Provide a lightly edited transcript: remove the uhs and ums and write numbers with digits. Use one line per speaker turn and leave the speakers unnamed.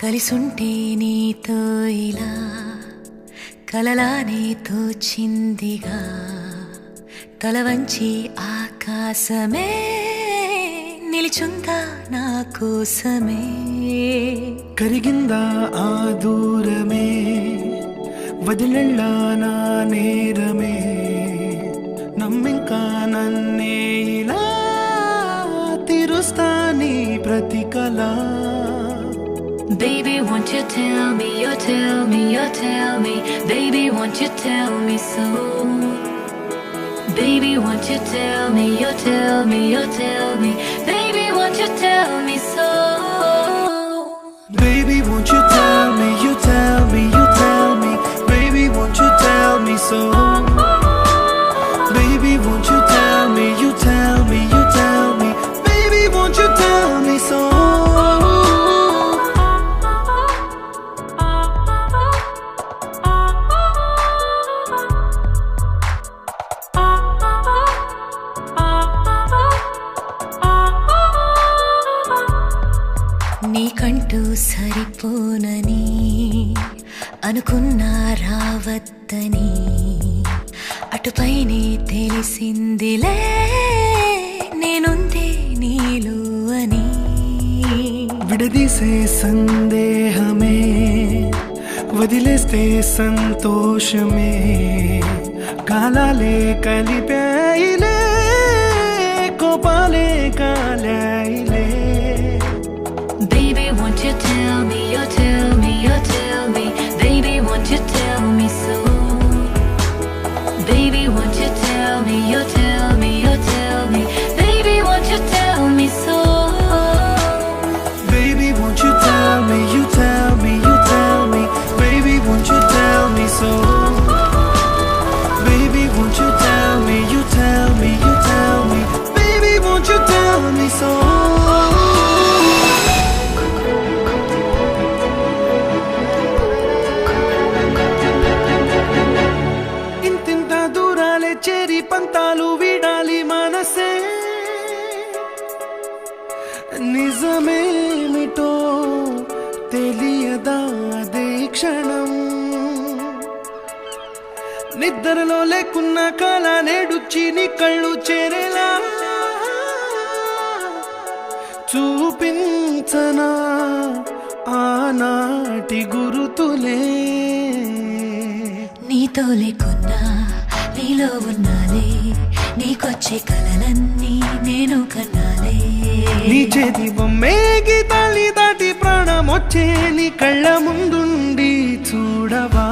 కలిసుంటే నీతో ఇలా కలలానే తోచిందిగా తల వంచి ఆకాశమే నిలిచుందా నా కోసమే
కరిగిందా ఆ దూరమే వదిలెళ్ళా నా నేరమే నమ్మింకా నన్నే ఇలా తీరుస్తా నీ ప్రతి కళ
Baby, won't you tell me, you tell me, you tell me Baby, won't you tell me so Baby, won't you tell me, you tell me, you tell me Baby, won't you tell me so
Baby, won't you tell me, you tell me, you tell me Baby, won't you tell me so Baby, won't you tell me, you tell me, you tell me Baby, won't you tell me so
నీకంటూ సరిపోనని అనుకున్నా రావద్దని అటుపైనే తెలిసిందిలే నేనుందే నీలో అని
విడదీసే సందేహమే వదిలేస్తే సంతోషమే కాలాలే కలిపాయిలే కోపాలే కాలాయిలే
Baby, won't you tell me, you tell me, you tell me Baby, won't you tell me so Baby, won't you tell me, you tell me, you tell me Baby, won't you tell me so
Baby, won't you tell me, you tell me, you tell me Baby, won't you tell me so Baby, won't you tell me, you tell me, you tell me Baby, won't you tell me so ఇంతింత దూరాలే చేరి పంతాలు వీడాలి మనసే నిజమేమిటో తెలియదా అదే క్షణం నిద్రలో లేకున్న కాల నేడుచ్చి నీ కళ్ళు చేరేలా చూపించనా ఆనాటి గురుతులే
నీతో లేకున్నా నీలో ఉన్నాలే నీకొచ్చే కలలన్నీ నేను కన్నాలే
నీ చేతి బొమ్మే గీతాలి దాటి ప్రాణం వచ్చే నీ కళ్ళ ముందుండి చూడవా